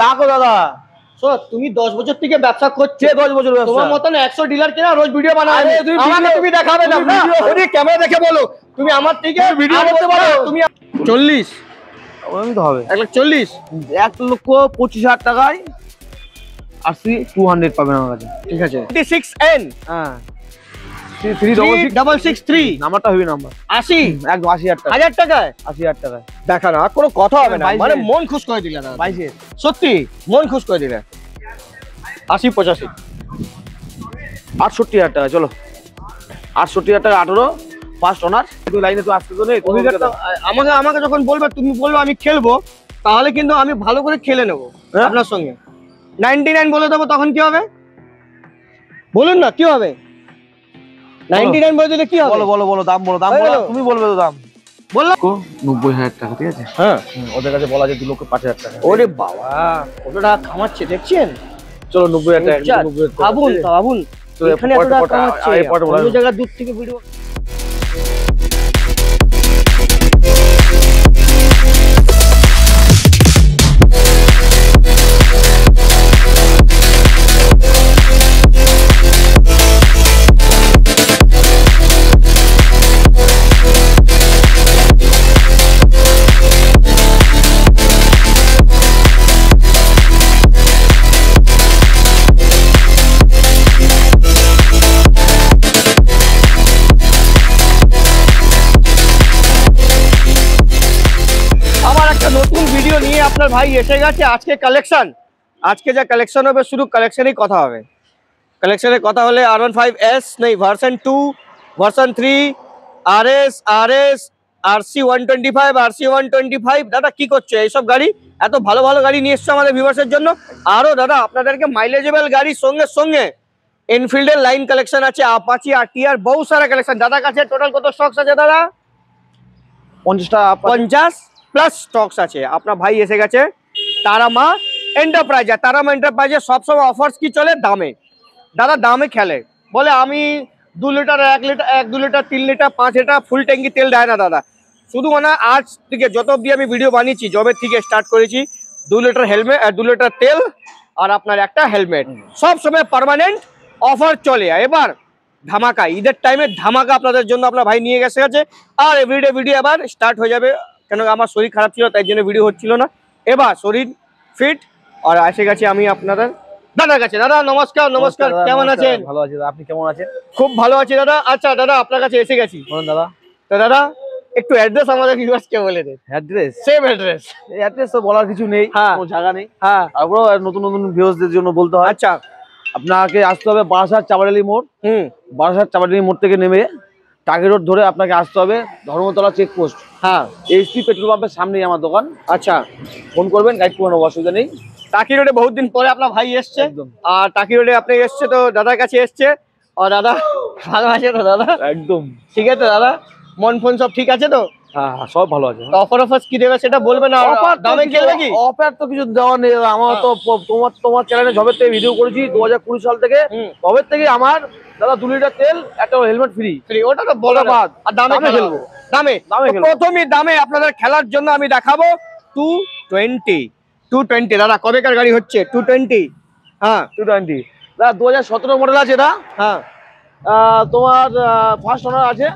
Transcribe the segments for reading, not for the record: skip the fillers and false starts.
দেখো দাদা, শোনো তুমি 10 বছর থেকে ব্যবসা করছো, 10 বছর ব্যবসা, তোমার মতন 100 ডিলার কেনা রোজ ভিডিও বানাবে, আমাকে তুমি দেখাবে না, ওই ক্যামেরা দেখে বলো তুমি আমার থেকে ভিডিও করতে পারো। তুমি 40 তো হবে 1,40,000, 1,25,000 টাকায় আসি 200 পাবেন আমার কাছে। ঠিক আছে 26N, হ্যাঁ 3663 নাম্বারটা হবে নাম্বার 80, একদম 80,000 টাকা, 1000 টাকায় 80,000 টাকায় দেখা না, কোনো কথা হবে না, 22 মানে মন খুশ করে দিলে না 22 সত্যি মন খুশ করে দিলে। 80 85 68,000 টাকা, চলো 68,000 টাকা 18 ফার্স্ট অনার। তুই লাইনে তো আসতে তো নেই, আমাকে যখন বলবে তুমি বলবে আমি খেলবো, তাহলে কিন্তু আমি ভালো করে খেলে নেবো আপনার সঙ্গে। 99 বলে দেবো, তখন কি হবে বলুন না, কি হবে? 99 বলে দিলে কি হবে? বলো বলো বলো, দাম বলো, দাম বলো, তুমি বলবে তো দাম। বললাম 90,000 টাকা, ঠিক আছে? হ্যাঁ, ওদের কাছে বলা যায় 2,05,000 টাকা। ওরে বাবা কত টাকা কামাচ্ছে দেখছেন। চলো 90,000 টাকা, 90,000 টাকা ভাবুন ভাবুন, এখানে এত টাকা কামাচ্ছে, অন্য জায়গায় দূর থেকে ভিডিও। নতুন ভিডিও নিয়ে আপনার ভাই এসে গেছে। আজকে কালেকশন, আজকে যা কালেকশন হবে শুধু কালেকশনই কথা হবে। কালেকশনের কথা হলে R15S নেই, version 2, version 3, RS, RC 125, RC 125। দাদা কি করছে এইসব গাড়ি? এত ভালো ভালো গাড়ি নিয়ে এসছে আমাদের ভিউয়ার্সের জন্য। আরও দাদা আপনাদেরকে মাইলেজেবল গাড়ির সঙ্গে সঙ্গে এনফিল্ডের লাইন কালেকশন আছে, আপাচি RTR, বহু সারা কালেকশন দাদার কাছে। টোটাল কত স্টকস আছে দাদা? 50 প্লাস স্টকস আছে। আপনার ভাই এসে গেছে তারামা এন্টারপ্রাইজে। তারামা এন্টারপ্রাইজে সবসময় অফার্স কি চলে? দামে। দাদা দামে খেলে, বলে আমি 2 litre 1 litre 1 2 litre 3 litre 5 litre ফুল ট্যাঙ্কি তেল দেয় না দাদা। শুধু মানে আজ থেকে যত অব্দি আমি ভিডিও বানিয়েছি, জবের থেকে স্টার্ট করেছি, 2 লিটার হেলমেট, 2 লিটার তেল আর আপনার একটা হেলমেট, সব সময় পার্মানেন্ট অফার চলে। এবার ধামাকা, ঈদের টাইমে ধামাকা আপনাদের জন্য আপনার ভাই নিয়ে গেছে গেছে। আর এভরিডে ভিডিও এবার স্টার্ট হয়ে যাবে, কেন আমার শরীর খারাপ ছিল তাই জন্য ভিডিও হচ্ছিল না। এবার শরীর ফিট আর এসে গেছি আমি আপনাদের দাদার কাছে। দাদা নমস্কার। নমস্কার, কেমন আছেন? ভালো আছি, আপনি কেমন আছেন? খুব ভালো আছি দাদা। আচ্ছা দাদা আপনার কাছে এসে গেছি। বলুন দাদা। তো দাদা একটু অ্যাড্রেস আমাদের ভিউয়ার্সকে বলে দেন। অ্যাড্রেস? Same address. এই অ্যাড্রেস তো বলার কিছু নেই, কোনো জায়গা নেই। হ্যাঁ, তারপরেও নতুন নতুন ভিউয়ার্সদের জন্য বলতে হয়। আচ্ছা, আপনাকে আসতে হবে বারাসাত চাপাডালি মোড়। বারাসাত চাপাডালি মোড় থেকে নেমে টাকি রোড ধরে আপনাকে আসতে হবে ধর্মতলা চেকপোস্ট। হ্যাঁ, এইচপি পেট্রোল পাম্পের সামনেই আমার দোকান। আচ্ছা, ফোন করবেন, গাইড করে নেবো, অসুবিধা নেই। টাকি রোডে বহুত দিন পরে আপনার ভাই এসছে, আর টাকি রোডে আপনি এসছে তো দাদার কাছে এসছে। আর দাদা ভালো আছে তো দাদা? একদম ঠিক আছে দাদা, মন ফোন সব ঠিক আছে তো? হ্যাঁ সব ভালো আছে। অফার অফার কি দেবে সেটা বলবেন। আর দামে খেলবে কি? অফার তো কিছু দেওয়া নেই, আমার তো তোমার চ্যানেলে যবে থেকে ভিডিও করেছি 2020 সাল থেকে, তবে থেকে আমার দাদা 2 লিটার তেল একটা হেলমেট ফ্রি। ওটা তো বলা বাদ। আর দামে খেলবো, দামে প্রথমে দামে আপনাদের খেলার জন্য আমি দেখাবো 220 দাদা। কবেকার গাড়ি হচ্ছে 220? হ্যাঁ 220 দাদা 2017 মডেল আছে এটা। হ্যাঁ, তোমার ফার্স্ট ওনার আছে,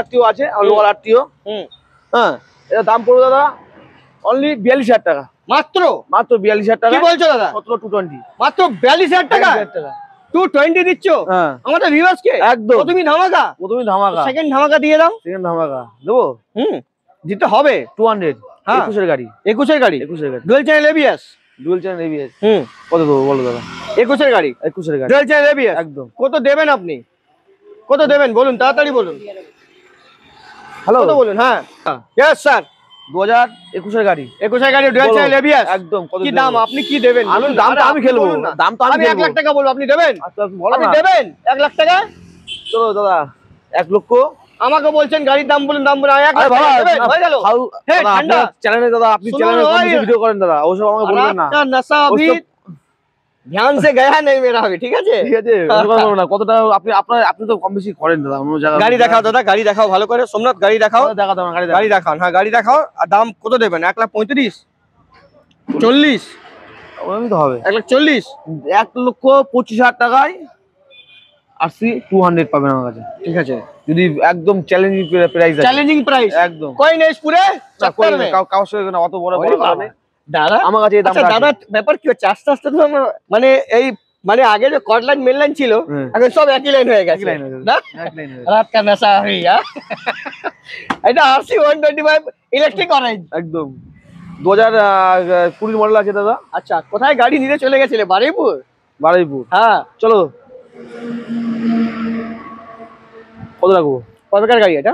আরটিও আছে, লোকাল আরটিও। হ্যাঁ, এটা দাম পড়বে দাদা অনলি 42,000 টাকা। মাত্র 42,000 টাকা। কি বলছো দাদা? 220 মাত্র 42,000 টাকা 220 দিচ্ছ আমাদের ভিউয়ার্সকে? একদম তুমি ধামাকা, ধামাকা। সেকেন্ড ধামাকা দিয়ে দাও। সেকেন্ড ধামাকা দেবো, দিতে হবে। 200 21 এর গাড়ি, 21 এর গাড়ি, ডুয়াল চ্যানেল এবিএস। কত দেবো বলো দাদা? 21 এর গাড়ি, ডুয়াল চ্যানেল এবিএস। একদম। কত দেবেন আপনি? কত দেবেন বলুন, তাড়াতাড়ি বলুন। হ্যালো কত বলুন? হ্যাঁ यस স্যার। 2021 এর গাড়ি, 21 এর গাড়ি, ডুয়াল চ্যানেল এবিএস। একদম। কি দাম আপনি কি দেবেন? দামটা আমি খেলবো, দাম তো আমি 1 লাখ টাকা বলবো, আপনি দেবেন? আপনি দেবেন 1 লাখ টাকা? চলো দাদা 1 লক্ষ। আমাকে বলছেন গাড়ির দাম বলুন, দাম বলুন। 1 লাখ টাকা দেবেন, হয়ে গেল। হে ঠান্ডা চ্যানেলে দাদা, আপনি চ্যানেলে কম বেশি ভিডিও করেন দাদা, ওসব আমাকে বলবেন না। নশা अभी ध्यान से गया नहीं मेरा अभी, ঠিক আছে? ঠিক আছে, না কতটা আপনি তো কম বেশি করেন দাদা অন্য জায়গায়। গাড়ি দেখাও দাদা, গাড়ি দেখাও ভালো করে। সোমনাথ গাড়ি দেখাও, গাড়ি দেখাও। হ্যাঁ গাড়ি দেখাও। আর দাম কত দেবেন? 1,35,000 40 আমি তো হবে 1,40,000 1,25,000 টাকায় আরসি 200 পাবেন আমার কাছে। ঠিক আছে, যদি একদম চ্যালেঞ্জিং প্রাইস আছে, চ্যালেঞ্জিং প্রাইস একদম কই নেই পুরে চক্কর মে কাউর সঙ্গে না, অত বড় ওরে বড় বাবা। কারণে দাদা আমার কাছে এই আচ্ছা দামটা দাদা, ব্যাপার কি হচ্ছে আস্তে আস্তে তো মানে এই মানে আগে যে কট লাইন মেন লাইন ছিল এখন সব একই লাইন হয়ে গেছে না, রাত কা নেশা হইয়া এটা আরসি 125 ইলেকট্রিক অরেঞ্জ একদম 2020 মডেল আছে দাদা। আচ্ছা, কোথায় গাড়ি নিয়ে চলে গেছিলে? বারুইপুর? বারুইপুর, হ্যাঁ চলো। কত রাখবো? কতকার গাড়ি এটা?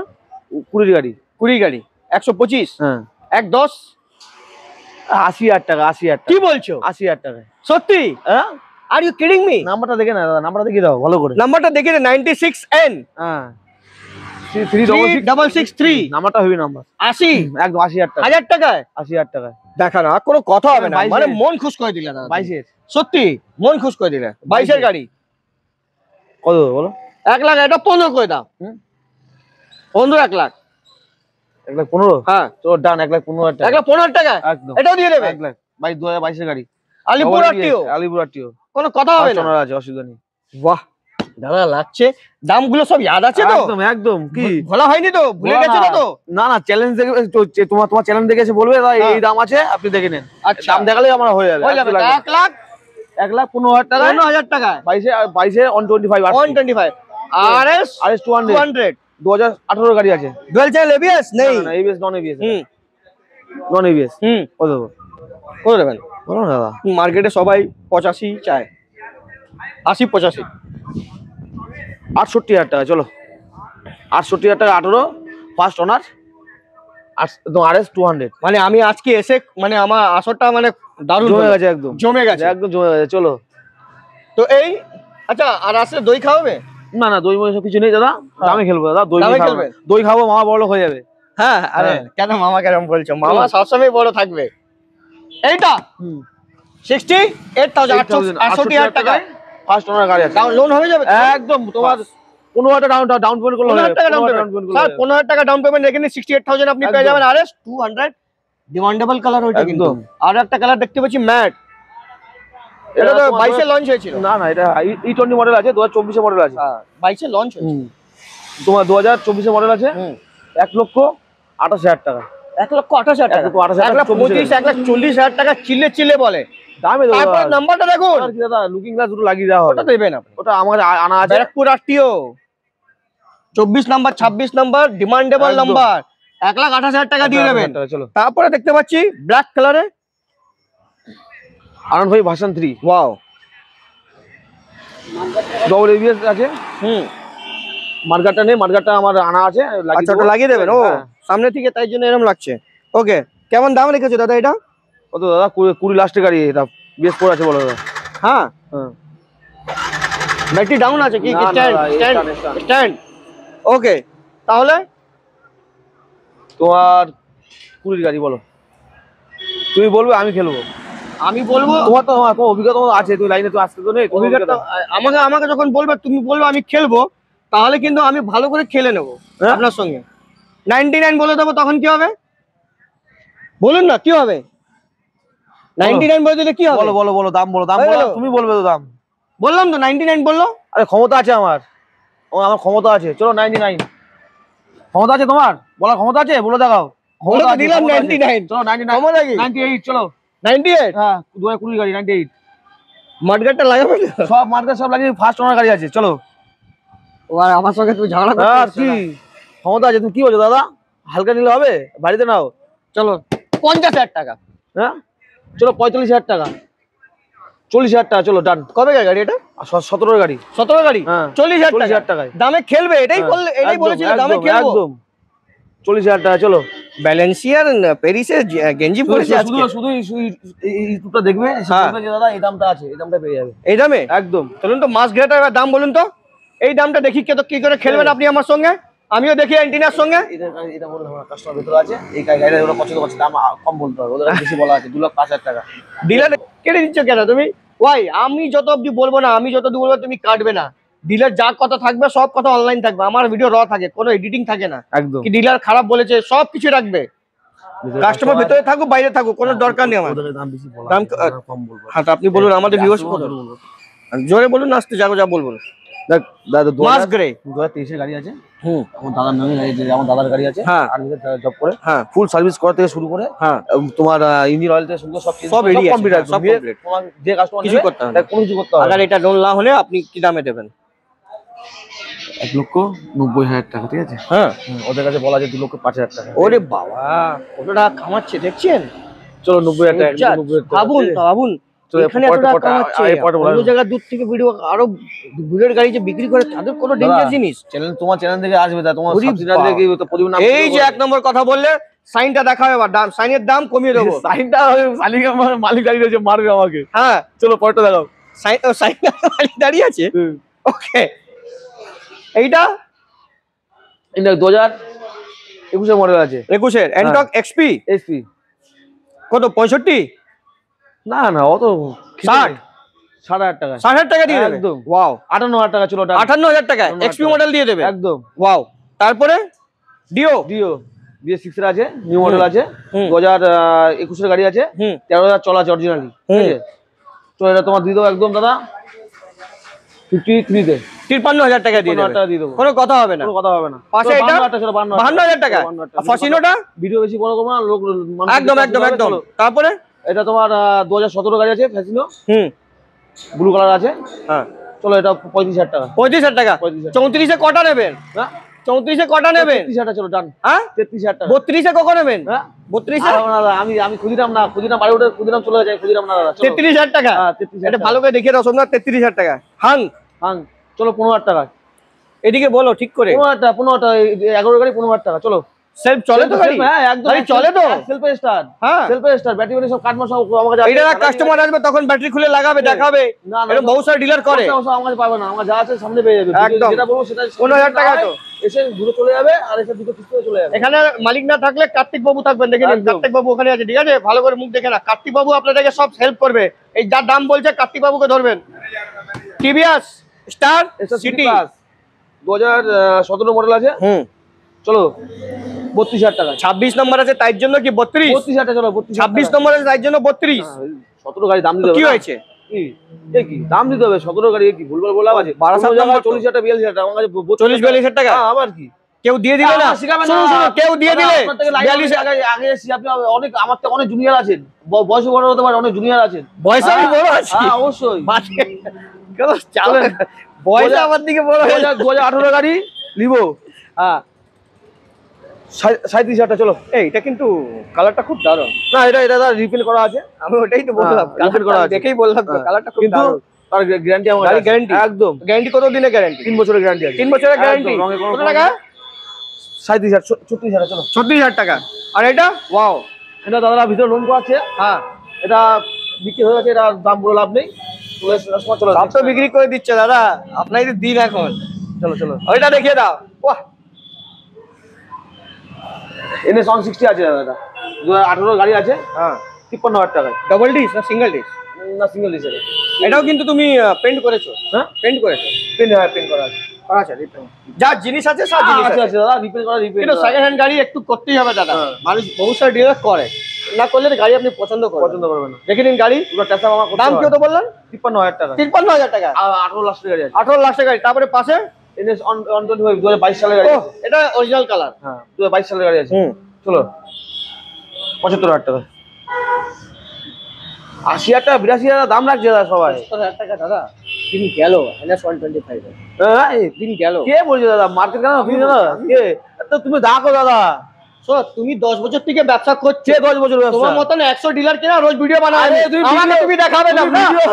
20 গাড়ি। 20 গাড়ি 125, হ্যাঁ 110 80,000 টাকা। 80,000 কি টাকা। বলছো? 80,000 টাকায়। সত্যি? হ্যাঁ, আর ইউ কিডিং মি? নাম্বারটা দেখে না দাদা, নাম্বারটা দেখে দাও ভালো করে। নাম্বারটা দেখে 96N হ্যাঁ 3663 নাম্বারটা হেভি নাম্বার। 80 একদম 80,000 টাকা। 1000 টাকায় 80,000 টাকায় দেখা না, কোনো কথা হবে না, 22 মানে মন খুশ করে দিলে দাদা। 22 সত্যি মন খুশ করে দিলে। 22 এর গাড়ি কত বলো? 1 লাখ, এটা 15 করে দাও। 15 1 লাখ। 1,15,000? হ্যাঁ চলো ডান, 1,15,000 টাকা। 1,15,000 টাকা একদম এটাও দিয়ে দেবে? 1 লাখ। 2022 এর গাড়ি। Alipur RTO, Alipur RTO. কোনো কথা হবে না। ওনার আছে, অসুবিধা নেই। বাহ দাদা, লাগছে। দামগুলো সব ইয়াদ আছে তো? একদম একদম। কি ভোলা হয়নি তো? ভুলে গেছো না তো? না না, চ্যালেঞ্জ দেখে তোমার চ্যালেঞ্জ দেখে এসে বলবে দাদা এই দাম আছে, আপনি দেখে নেন। আচ্ছা, দাম দেখালে আমার হয়ে যাবে। হয়ে যাবে। 1 লাখ 1,15,000 টাকা। 15,000 টাকায় 22 125 125 RS 200 2018 গাড়ি আছে। ডুয়াল চ্যানেল এবিএস নেই? না এবিএস, নন এবিএস। হুম নন এবিএস। হুম কত দেবো করে দেবেন? বলো না দাদা। মার্কেটে সবাই 85 চায়, 80 85। 68,000 টাকা। চলো 68,000 টাকা। 18 ফার্স্ট ওনার RS 200। মানে আমি আজকে এসে মানে আমার আসরটা মানে দারুণ জমে হলো। গেছে একদম, জমে গেছে একদম জমে গেছে। চলো তো এই আচ্ছা, আর আসলে দই খাওয়াবে? না না, দই মই সব কিছু নেই দাদা, দামে খেলবো দাদা। দামে খাবো খেলবে? দই খাবো, মামা বড় হয়ে যাবে। হ্যাঁ, আরে কেন মামা কেরম বলছো? মামা সবসময় বড় থাকবে। এইটা 68,000 টাকা ফার্স্ট ওনার গাড়ি আছে। লোন হয়ে যাবে? একদম তোমার 15,000 টাকা ডাউন পেমেন্ট করলে 15,000 টাকা ডাউন 15,000 টাকা ডাউন পেমেন্ট রেখে 68,000 আপনি পেয়ে যাবেন। RS 200 ডিমান্ডেবল কালার ওইটা কিন্তু। একদম। আর একটা কালার দেখতে পাচ্ছি ম্যাট, এটা তো 22 এ লঞ্চ হয়েছিল। না না, এটা E20 মডেল আছে, 2024 মডেল আছে। 22 এ লঞ্চ হয়েছিল। তোমার 2024 মডেল আছে। 1,28,000 টাকা। 1,28,000 টাকা। 1,25,000 1,40,000 টাকা চিল্লে চিল্লে বলে দামে দাদা। তারপর নাম্বারটা দেখুন। আর কি দাদা, লুকিং গ্লাস দুটো লাগিয়ে দেওয়া হবে। ওটা দেবেন আপনি? ওটা আমার আনা আছে। Barrackpore RTO 24 number 26 number demandable একদম। নাম্বার 1,28,000 টাকা দিয়ে দেবেন। চলো তারপরে দেখতে পাচ্ছি ব্ল্যাক কালারে R15 version 3 wow, double ABS আছে। মার্গারটা নেই, মার্গারটা আমার আনা আছে। আচ্ছা ওটা লাগিয়ে দেবেন? ও সামনে থেকে তাই জন্য এরকম লাগছে। ওকে, কেমন দাম রেখেছো দাদা এটা? কত দাদা? 20 লাস্টের গাড়ি। এটা BS4 আছে বলো দাদা। হ্যাঁ, হ্যাঁ ব্যাটারি ডাউন আছে কি? না, না, স্ট্যান্ড না, স্ট্যান্ড stand। স্ট্যান্ড। ওকে, তাহলে তোমার 20 গাড়ি বলো, তুমি বলবে আমি খেলবো। আমি বলবো? তোমার তো অভিজ্ঞতা আছে, তুমি লাইনে তো আসতে তো নেই। অভিজ্ঞতা আমাকে যখন বলবে, তুমি বলবে আমি খেলবো, তাহলে কিন্তু আমি ভালো করে খেলে নেবো আপনার সঙ্গে। 99 বলে দেবো, তখন কি হবে বলুন না? কি হবে? 99 বলে দিলে কি হবে? বলো বলো বলো, দাম বলো, দাম হয়ে বলো, গেল? তুমি বলবে তো দাম। বললাম তো 99 বললো। আরে ক্ষমতা আছে আমার, আমার ক্ষমতা আছে। চলো 99। ক্ষমতা আছে তোমার, বলার ক্ষমতা আছে? বলে দেখাও। বলে তো দিলাম 99। চলো 99। ক্ষমতা কি? 98 চলো। 98 হ্যাঁ 2020 গাড়ি 98। মাঠগাটটা লাগাবে না? সব মার্কেট সব লাগিয়ে ফার্স্ট ওনার গাড়ি আছে। চলো। আর আমার সঙ্গে তুমি ঝগড়া করতে আর কি ক্ষমতা আছে? তুমি কি বলছো দাদা? হালকা নিলে হবে? বাড়িতে নাও। চলো 50,000 টাকা। হ্যাঁ চলো 45,000 টাকা। 40,000 টাকা। চলো ডান। কবে গাড়ি এটা? 17 গাড়ি। 17 গাড়ি। হ্যাঁ 40,000 টাকায় দামে খেলবে। এটাই বললে, এটাই বলেছিল দামে খেলবো। একদম 40,000 টাকা। চলো ব্যালেন্সিয়ার প্যারিসের গেঞ্জি পরেছে আজকে। শুধু ইউটিউবটা দেখবে, যে দাদা এই দামটা আছে, এই দামটা পেয়ে যাবে এই দামে। একদম। চলুন তো মাস গ্রেটার দাম বলুন তো, এই দামটা দেখি কি করে খেলবেন আপনি আমার সঙ্গে, আমিও দেখি অ্যান্টিনার সঙ্গে। এটা বলে আমার কাস্টমার ভিতরে আছে, এই গাড়িটা ওরা পছন্দ করছে, দাম কম বলতে হবে, ওদের বেশি বলা আছে। 2,05,000 টাকা। ডিলার কেটে দিচ্ছ কেন তুমি? ওয়াই, আমি যত অবধি বলবো না, আমি যত বলবো তুমি কাটবে না। ডিলার যা কথা থাকবে সব কথা অনলাইন থাকবে, আমার ভিডিও র থাকে, কোনো এডিটিং থাকে না। একদম। কি ডিলার খারাপ বলেছে সব কিছু রাখবে, কাস্টমার ভিতরে থাকুক বাইরে থাকুক কোনো দরকার নেই আমার। দাম বেশি বলা, দাম কম বলবো। হ্যাঁ, আপনি বলুন আমাদের ভিউয়ার্স বলুন, জোরে বলুন, আসতে যাবো যা বলবো। দেখ দাদা, মাস গ্রে 2023 এর গাড়ি আছে। আমার দাদার নামে গাড়ি আছে, আমার দাদার গাড়ি আছে। হ্যাঁ, আর জব করে। হ্যাঁ, ফুল সার্ভিস করা থেকে শুরু করে, হ্যাঁ, তোমার ইঞ্জিন অয়েল থেকে শুরু করে সব রেডি আছে, কমপ্লিট আছে, সব কমপ্লিট। তোমার যে কাস্টমার কিছু করতে হবে না, কোনো কিছু করতে হবে আবার এটা লোন না হলে আপনি কি দামে দেবেন? 1,90,000 টাকা, ঠিক আছে? হ্যাঁ, ওদের কাছে বলা যায় 2,05,000 টাকা। ওরে বাবা, কত টাকা কামাচ্ছে দেখছেন? চলো 90,000 টাকা, 90,000 টাকা ভাবুন তো, ভাবুন এখানে এত টাকা কামাচ্ছে, অন্য জায়গায় দূর থেকে ভিডিও আরো বুলেট গাড়ি যে বিক্রি করে তাদের কোনো ডেঞ্জার জিনিস। চ্যানেল, তোমার চ্যানেল থেকে আসবে, তোমার সাবস্ক্রাইবার থেকে তো প্রতিদিন নাম। এই যে 1 নম্বর কথা বললে, সাইনটা দেখাও, এবার দাম, সাইনের দাম কমিয়ে দেবো। সাইনটা মালিক দাঁড়িয়ে রয়েছে, মারবে আমাকে। হ্যাঁ, চলো পরেরটা দেখাও। সাইন মালিক দাঁড়িয়ে আছে। ওকে, এইটা 2021 এর মডেল আছে, 21 এর এন্টক এক্সপি এসপি। কত, 65? না না, অত 60, 60,000 টাকা, 60,000 টাকা দিয়ে দেবে একদম। ওয়াও, 58,000 টাকা, চলো 58,000 টাকা এক্সপি মডেল দিয়ে দেবে একদম, ওয়াও। তারপরে ডিও BS6 এর আছে, নিউ মডেল আছে, 2021 এর গাড়ি আছে, 13,000 চলা আছে অরিজিনালি, ঠিক আছে? তো এটা তোমার দিয়ে দেবো একদম দাদা 53 তে, 53,000 টাকা দিয়ে দেবে, দিয়ে দেবো, কোনো কথা হবে না, কোনো কথা হবে না। পাশে এটা 52,000 টাকা, ফসিনোটা ভিডিও বেশি বড় করবো না, লোক একদম একদম একদম। তারপরে এটা তোমার 2017 গাড়ি আছে, ফ্যাসিনো, ব্লু কালার আছে। হ্যাঁ, চলো এটা 35,000 টাকা, 35,000 টাকা। 34 এ কটা নেবেন? হ্যাঁ, 34 এ কটা নেবেন? 33,000 চলো ডান। হ্যাঁ, 33,000 টাকা। 32 এ কখন নেবেন? হ্যাঁ, 32 এ আমি খুদিরাম না, খুদিরাম বাড়ি উঠে খুদিরাম চলে যায়, খুদিরাম না দাদা। 33,000 টাকা। হ্যাঁ, 33,000 এটা ভালো করে দেখিয়ে দাও সোমনাথ, 33,000 টাকা। হাং চলো 15,000 টাকা, এদিকে বলো ঠিক করে। 15,000 টাকা, 11 গাড়ি 15,000 টাকা। চলো সেলফ চলে তো গাড়ি? হ্যাঁ একদম গাড়ি চলে তো, সেলফ স্টার্ট। হ্যাঁ, সেলফ স্টার্ট, ব্যাটারি সব কাটমা সব আমার কাছে। এটা কাস্টমার আসবে তখন ব্যাটারি খুলে লাগাবে, দেখাবে। না না, এটা বহু সারা ডিলার করে। আমার কাছে পাবে না, আমার যা আছে সামনে পেয়ে যাবে, একদম। যেটা বলবো সেটা 15,000 টাকা তো এসে ঘুরে চলে যাবে, আর এসে দুটো কিস্তি চলে যাবে। এখানে মালিক না থাকলে কার্তিক বাবু থাকবেন, দেখে নিন। কার্তিক বাবু ওখানে আছে, ঠিক আছে? ভালো করে মুখ দেখে না, কার্তিক বাবু আপনাদেরকে সব হেল্প করবে। এই যার দাম বলছে কার্তিক বাবুকে ধরবেন। টিভিএস স্টার সিটি 2017 মডেল আছে। চলো 32,000 টাকা। 26 নম্বর আছে তাই জন্য কি 32? 32,000 টাকা, চলো 26 নম্বর আছে তাই জন্য 32। 17 গাড়ি দাম দিতে হবে, কি হয়েছে? কি দাম দিতে হবে? 17 গাড়ি কি ভুলভাল বললাম আছে? 12,000 টাকা, 40,000 টাকা, 42,000 টাকা, আমার কাছে 40-42,000 টাকা। আবার কি কেউ দিয়ে দিলে না, কেউ দিয়ে দিলে 42 আগে এসেছি, আপনি অনেক আমার থেকে অনেক জুনিয়র আছেন, বয়স বড় হতে পারে, অনেক জুনিয়র আছেন। বয়স আমি বড় আছি, হ্যাঁ অবশ্যই। বয়স আমার দিকে বড় হয়ে যায়। 2018 গাড়ি লিভো, হ্যাঁ 37,000 টাকা। চলো এটা কিন্তু কালারটা খুব দারুণ। না, এটা দাদা রিপেল করা আছে, আমি ওটাই তো বললাম, রিপেল করা আছে দেখেই বললাম তো কালারটা খুব কিন্তু দারুণ। তার গ্যারান্টি আমার কাছে গ্যারান্টি একদম। গ্যারান্টি কত দিনের গ্যারান্টি? 3 বছরের গ্যারান্টি আছে। 3 বছরের গ্যারান্টি। কত টাকা? 37,000, 36,000। চলো 36,000 টাকা। আর এটা ওয়াও, এটা দাদারা ভিতরে লোন করা আছে। হ্যাঁ, এটা বিক্রি হয়ে গেছে, এটা দাম বলে লাভ নেই। চলো সব তো বিক্রি করে দিচ্ছে দাদা, আপনাই তো দিন এখন। চলো চলো ওইটা দেখিয়ে দাও। বাহ, NS 160 আছে দাদা, 2018 গাড়ি আছে। হ্যাঁ, 53,000 টাকায়। ডাবল ডিস না সিঙ্গেল ডিস? না, সিঙ্গেল ডিস। এটাও কিন্তু তুমি পেন্ট করেছো? হ্যাঁ, পেন্ট করেছো? পেন করা আছে। আচ্ছা, যা জিনিস আছে সব জিনিস আছে আছে দাদা, রিপেল করা, রিপেল। কিন্তু সেকেন্ড হ্যান্ড গাড়ি একটু করতেই হবে দাদা, মানুষ বহু সারা ডিলার করে, না করলে গাড়ি আপনি পছন্দ করবেন না। দেখে নিন গাড়ি, পুরো ট্যাক্স আমার দাম কি তো বললেন? 53,000 টাকা। 53,000 টাকা, আর 18 লাখ টাকা গাড়ি আছে। 18 লাখ টাকা গাড়ি। তারপরে পাশে NS 125 2022 সালের গাড়ি। এটা অরিজিনাল কালার। হ্যাঁ, 2022 সালের গাড়ি আছে। চলো 75,000 টাকা। 80,000 টাকা, 82,000 দাম রাখছে দাদা সবাই। 70,000 টাকা দাদা, দিন গেল। NS 125 হ্যাঁ, দিন গেল। কে বলছে দাদা? মার্কেট কেন তুমি দাদা? কে? তো তুমি দেখো দাদা, তুমি 10 বছর থেকে ব্যবসা করছো। 10 বছর ব্যবসা। তোমার মতন 100 ডিলার কেনা রোজ ভিডিও বানাবে। আরে তুমি আমাকে তুমি দেখাবে না,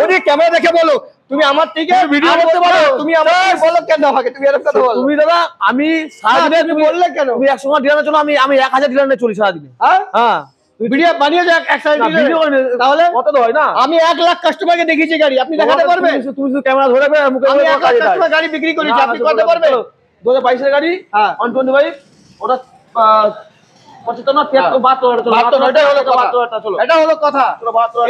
তুমি ক্যামেরা দেখে বলো তুমি আমার থেকে ভিডিও করতে পারো। তুমি আমাকে বলো কেন, আমাকে তুমি এরকম কথা বলো? তুমি দাদা, আমি সারাদিনে তুমি বললে কেন? তুমি 100 ডিলার চলো, আমি 1000 ডিলার নিয়ে চলি সারাদিনে। হ্যাঁ, হ্যাঁ, ভিডিও বানিয়ে যাক এক সাইড ভিডিও তাহলে কত তো হয় না? আমি 1 লাখ কাস্টমারকে দেখিয়েছি গাড়ি, আপনি দেখাতে পারবেন? তুমি শুধু ক্যামেরা ধরে মুখে আমি 1 লাখ কাস্টমার গাড়ি বিক্রি করেছি, আপনি করতে পারবেন? 2022 এর গাড়ি, হ্যাঁ 125, ওটা 75 না 72, এটা হলো কথা। চলো এটা হলো কথা,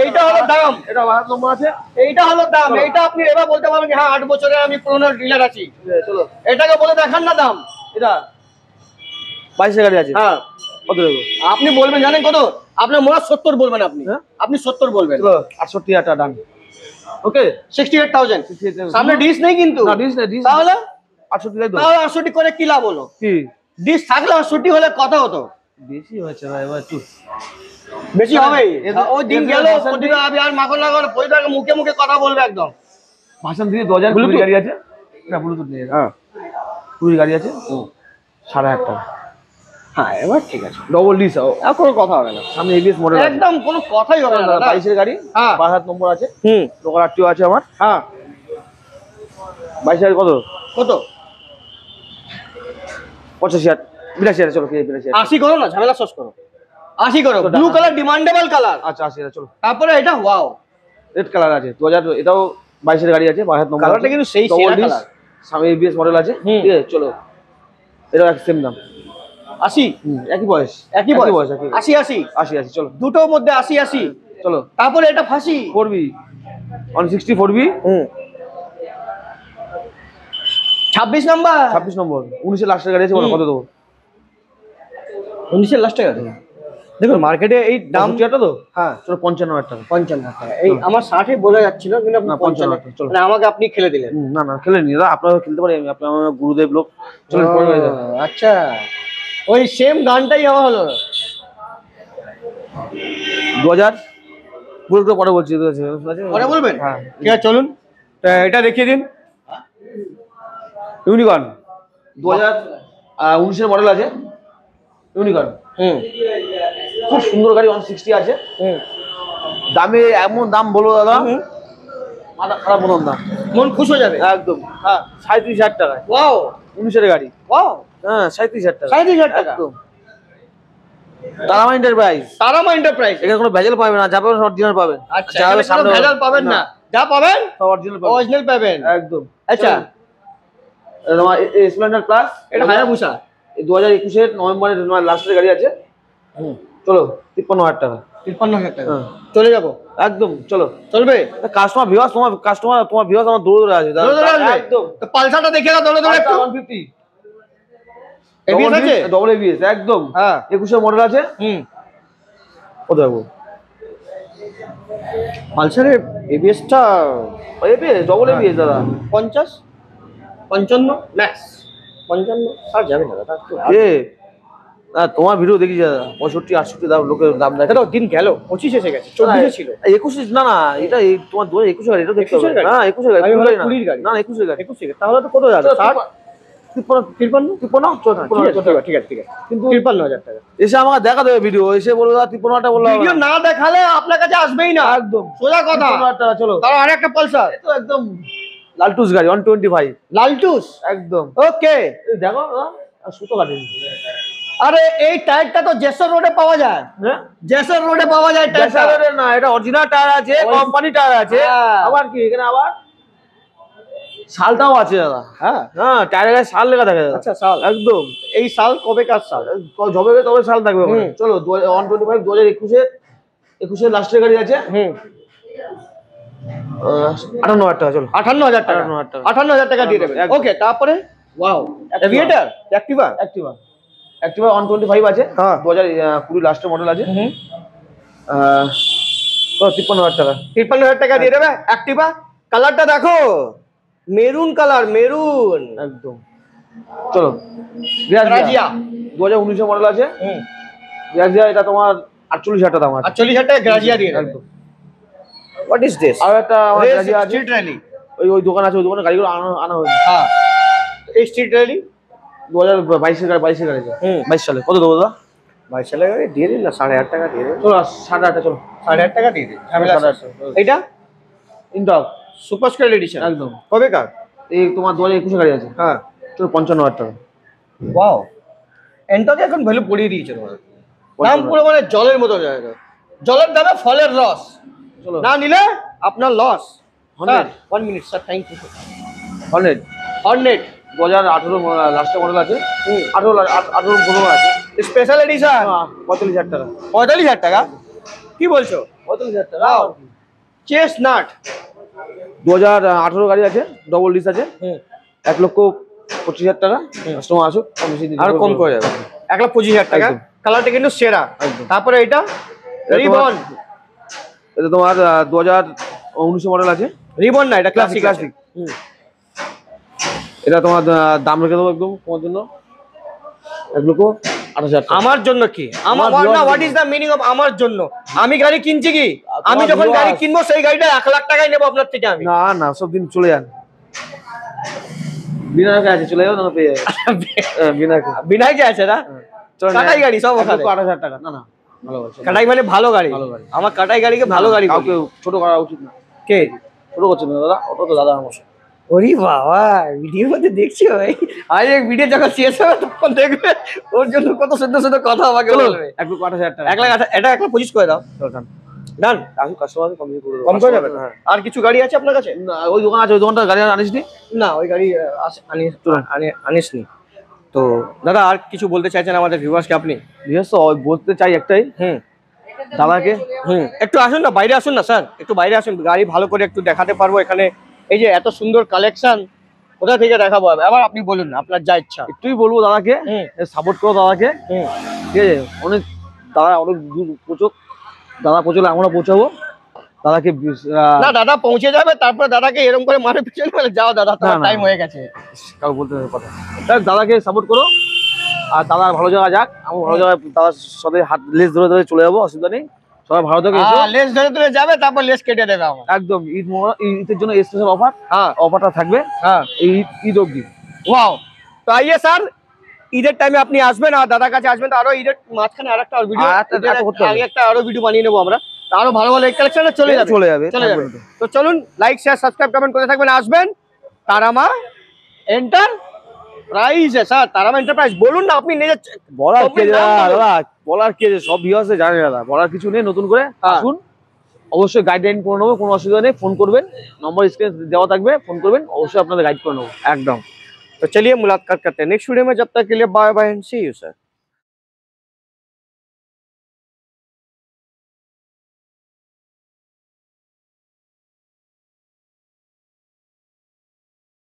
এইটা হলো দাম, এটা 12 নম্বর আছে। এইটা হলো দাম। এইটা আপনি এবার বলতে পারবেন যে হ্যাঁ 8 বছরে আমি পুরনো ডিলার আছি। চলো এটাকে বলে দেখান না দাম। এটা 22 এর গাড়ি আছে। হ্যাঁ, কত দেবো? আপনি বলবেন জানেন কত? আপনার মনে হয় 70 বলবেন আপনি। হ্যাঁ? আপনি 70 বলবেন। চলো 68 টাকা ডান। ওকে 68,000 সামনে ডিশ নেই কিন্তু। না ডিশ না, ডিশ তাহলে 68 তাই তো। তাহলে 68 করে কি লাভ হলো? কি ডিশ থাকলে 68 হলে কথা হতো। বেশি হয়েছে ভাই, এবার একটু বেশি হবে। ওই দিন গেল ভাষণ প্রতিদিন আমি আর মাখন লাগানো প্রতিদিন মুখে মুখে কথা বলবে একদম। ভাষণ দিয়ে 2000 কুড়ি গাড়ি আছে না, ব্লুটুথ নেই। হ্যাঁ 20 গাড়ি আছে 8,500 টাকা। হ্যাঁ এবার ঠিক আছে, ডবল ডিস আর কোনো কথা হবে না। সামনে এবিএস মডেল একদম কোনো কথাই হবে না। 22 এর গাড়ি। হ্যাঁ 5 নম্বর আছে, হুম লোকাল আরটিও আছে আমার। হ্যাঁ 22 এর কত? কত? 85 82 চলো 82। 80 করো না, ঝামেলা শেষ করো। 80 করো, ব্লু কালার ডিমান্ডেবল কালার। আচ্ছা 80 চলো। তারপরে এটা ওয়াও রেড কালার আছে 2000, এটাও 22 এর গাড়ি আছে, 5 নম্বর। কালারটা কিন্তু সেই সেরা কালার। সামনে এবিএস মডেল আছে, হুম। ঠিক আছে চলো। এটা এক সেম দাম 80 একই বয়স, একই বয়স একই 80 80 80 চলো। দুটোর মধ্যে 80 80 চলো তারপরে এটা ফাঁসি 4B 160 4B। 26 নাম্বার 26 নম্বর 19 এর লাস্টের গাড়ি আছে, বলো কত দেবো? 19 এর লাস্টে গেছে। দেখুন মার্কেটে এই দাম 65 তো। হ্যাঁ চলো 55 টাকা। 55 টাকা। এই আমার 60 বোঝা যাচ্ছিল কিন্তু আপনি না, 55 55 চলো। মানে আমাকে আপনি খেলে দিলেন। না না খেলে নি দাদা, আপনারা খেলতে পারি, আমি আপনার আমার গুরুদেব লোক। চলো পরে হয়ে যাবে। আচ্ছা ওই সেম গানটাই আমার হলো। 2000 পুরো একটু পরে বলছি, পরে বলবেন? হ্যাঁ ঠিক আছে চলুন, তা এটা দেখিয়ে দিন। ইউনিকর্ন 2019 এর মডেল আছে, ইউনিকর্ন খুব সুন্দর গাড়ি, 160 আছে। দামে এমন দাম বলবো দাদা, মাথা খারাপ মতন দাম, মন খুশ হয়ে যাবে একদম। হ্যাঁ 37,000 টাকায়, ওয়াও 19 এর গাড়ি। ওয়াও হ্যাঁ 37,000 টাকা, 37,000 টাকা একদম। Tara Maa enterprise, Tara Maa enterprise. এখানে কোনো ভেজাল পাবেন না, যা পাবেন অরিজিনাল পাবেন। আচ্ছা যা এখানে কোনো ভেজাল পাবেন না, যা পাবেন সব অরিজিনাল পাবেন, অরিজিনাল পাবেন একদম। আচ্ছা এটা তোমার স্প্লেন্ডার প্লাস, এটা হায়াবুসা 2021 এর নভেম্বরের তোমার লাস্টের গাড়ি আছে। চলো 53,000 টাকা। 53,000 টাকা হ্যাঁ। চলে যাবো একদম চলো। চলবে? কাস্টমার ভিউয়ার্স, তোমার ভিউয়ার্স আমার দৌড়ে দৌড়ে আছে দৌড়ে দৌড়ে আসবে? একদম। তো পালসারটা দেখে না দৌড়ে দৌড়ে একটু। 150 এবিএস আছে? ডবল এবিএস একদম। হ্যাঁ 21 এর মডেল আছে। কত দেবো? পালসারের এবিএসটা এবিএস ডবল এবিএস দাদা 50 55 ম্যাক্স 55 আর যাবে না দাদা একটু। এ না তোমার ভিডিও দেখি দাদা 65 68 দাম লোকের দাম দেখে। এটা দিন গেল 25 এসে গেছে 24 ছিল 21 না না, এটা তোমার 2021 গাড়ি, এটা দেখতে 21 হবে গাড়ি? না 21 গাড়ি, আমি ভাবলাম 20 20 গাড়ি। না 21 গাড়ি। 21 তাহলে তো কত যাবে? 60 53 ঠিক আছে কিন্তু 53,000 টাকা। এসে আমাকে দেখা দেবে ভিডিও, এসে বলবো দাদা 53 টাকা বললো ভিডিও না দেখালে আপনার কাছে আসবেই না, একদম সোজা কথা। 53,000 টাকা চলো। তার আরেকটা পালসার এ তো একদম লালটুস গাড়ি 125 লালটুস একদম। ওকে এই দেখো সুতো কাটেনি। আরে এই টায়ারটা তো জেসর রোডে পাওয়া যায়, হ্যাঁ জেসর রোডে পাওয়া যায় টায়ারটা। জেসারের না, এটা অরিজিনাল টায়ার আছে, কোম্পানি টায়ার আছে। হ্যাঁ। আবার কি এখানে আবার শালটাও আছে দাদা। হ্যাঁ হ্যাঁ টায়ারের গায়ে শাল লেখা থাকে দাদা। আচ্ছা সাল, একদম এই সাল কবে কার সাল? যবে তবে শাল থাকবে ওখানে। চলো 125 2021 এর লাস্টের গাড়ি আছে। 58,000 টাকা চলো। 58,000 টাকা 58,000 টাকা। 58,000 টাকা দিয়ে দেবেন। একদম। ওকে তারপরে ওয়াও এভিয়েটর অ্যাক্টিভা অ্যাক্টিভা 125 আছে, হ্যাঁ। 2020 লাস্টের মডেল আছে। 53,000 টাকা। 53,000 টাকা দিয়ে দেবে অ্যাক্টিভা। কালারটা দেখো মেরুন কালার, মেরুন একদম চলো। রাজিয়া 2019 মডেল আছে। গ্রাজিয়া এটা তোমার 48,000 টাকা দাম আছে। 48,000 টাকা গ্রাজিয়া দিয়ে দেবে। একদম। What is this? আর একটা আমার গ্রাজিয়া আছে, স্ট্রিট র্যালি। ওই দোকান আছে, ওই দোকানে গাড়িগুলো আনা হয়েছে। হ্যাঁ এই স্ট্রিট র্যালি 2022 এর গাড়ি আছে। 22 সালে কত দেবো দাদা? 22 সালের গাড়ি দিয়ে দিন না, 8,500 টাকা দিয়ে দিন। চলো 8,500 চলো। 8,500 টাকা দিয়ে দিন, ঝামেলা শেষ। 8,500 এইটা ইনটক সুপার স্কোয়ার এডিশন একদম। কবে কার? এই তোমার 2021 গাড়ি আছে। হ্যাঁ চলো 55,000 টাকা। ওয়াও এন্টকে এখন ভ্যালু পড়িয়ে দিয়েছে তোমার, দাম পুরো মানে জলের মতো জায়গা, জলের দামে ফলের রস। চলো না নিলে আপনার loss. 100 1 minute sir, thank you. 100 Hornet 2018 লাস্টের মডেল আছে। 18 15 আছে। স্পেশাল এডিশন 45,000 টাকা। 45,000 টাকা কি বলছো? 45,000 টাকা। চেস নাট 2018 গাড়ি আছে, ডবল ডিস আছে। 1,25,000 টাকা। কাস্টমার আসুক, আরো কম করে যাবে, 1,25,000 টাকা। একদম। কালারটা কিন্তু সেরা। একদম। তারপরে এটা রিবন, এটা তোমার 2019 মডেল আছে। রিবন না, এটা ক্লাসিক ক্লাসিক। ক্লাসিক। এটা তোমার দাম রেখে দেবো একদম তোমার জন্য 1,28,000 টাকা। আমার জন্য কি? আমার না, what is the meaning of আমার জন্য? আমি গাড়ি কিনছি কি? আমি যখন গাড়ি কিনবো সেই গাড়িটা 1 লাখ টাকায় নেবো আপনার থেকে আমি। না না, সব দিন চলে যান, বিনা রাখে আছে, চলে যাও না পেয়ে বিনাই যে আছে না, কাটাই গাড়ি সব ওখানে। 28,000 টাকা। না না, ভালো আছে। কাটাই মানে ভালো গাড়ি। ভালো গাড়ি। আমার কাটাই গাড়িকে ভালো গাড়ি বলি। কাউকে ছোট করা উচিত না। কে ছোট করছেন না দাদা, ওটা তো দাদা আমার। ওরে বাবা, ভিডিওর মধ্যে দেখছি ভাই, আজ এক ভিডিও যখন শেষ হবে তখন দেখবে ওর জন্য কত সুন্দর সুন্দর কথা আমাকে বলবে। 1,28,000 টাকা। 1 লাখ এটা 1,25,000 করে দাও। ডান। আমি কাস্টমার কম করে দেবো। কম করে যাবে? হ্যাঁ। আর কিছু গাড়ি আছে আপনার কাছে? না, ওই দোকান আছে, ওই দোকানটা গাড়ি আর আনিসনি। না, ওই গাড়ি আনিসনি। তো দাদা আর কিছু বলতে চাইছেন আমাদের ভিউয়ার্সকে আপনি? বিশেষ তো বলতে চাই একটাই, দাদাকে একটু আসুন না, বাইরে আসুন না স্যার, একটু বাইরে আসুন, গাড়ি ভালো করে একটু দেখাতে পারবো এখানে। এই যে এত সুন্দর কালেকশন, কোথা থেকে দেখাবো? আবার আপনি বলুন না, আপনার যা ইচ্ছা। একটুই বলবো দাদাকে, সাপোর্ট করো দাদাকে, ঠিক আছে? অনেক দাদা অনেক দূর পৌঁছক, দাদা পৌঁছলে আমরা পৌঁছাবো দাদাকে। না, দাদা পৌঁছে যাবে, তারপর দাদাকে এরকম করে মারে পিছনে বলে যাও দাদা, তোমার টাইম হয়ে গেছে। কাউ বলতে হবে কথা, দাদাকে সাপোর্ট করো, আর দাদা ভালো জায়গা যাক, আমার ভালো জায়গায় দাদার সাথে হাত লেস ধরে ধরে চলে যাবো, অসুবিধা নেই। সবাই ভালো থেকে লেস ধরে ধরে যাবে, তারপর লেস কেটে দেবে আমার। একদম। ঈদের জন্য স্পেশাল অফার, অফারটা থাকবে এই ঈদ অবধি। ওয়াও। তো আইয়ে স্যার, ঈদের টাইমে আপনি আসবেন আর দাদার কাছে আসবেন, তো আরো ঈদের মাঝখানে আরেকটা ভিডিও, আগে একটা আরো ভিডিও বানিয়ে নেবো আমরা, আরো ভালো ভালো কালেকশনে চলে যাবে। তো চলুন, লাইক শেয়ার সাবস্ক্রাইব কমেন্ট করে থাকবেন, আসবেন Tara Maa enterprise. Sir Tara Maa enterprise বলুন না, আপনি নিজে বলার কে দাদা, বলার কে, সব ভিউয়ার্স জানে দাদা, বলার কিছু নেই। নতুন করে আসুন, অবশ্যই গাইডলাইন করে নেবো, কোনো অসুবিধা নেই। ফোন করবেন, নম্বর স্ক্রিনে দেওয়া থাকবে, ফোন করবেন, অবশ্যই আপনাদের গাইড করে নেবো। একদম। तो चलिए मुलाकात करते हैं नेक्स्ट वीडियो में, जब तक के लिए bye bye and see you sir.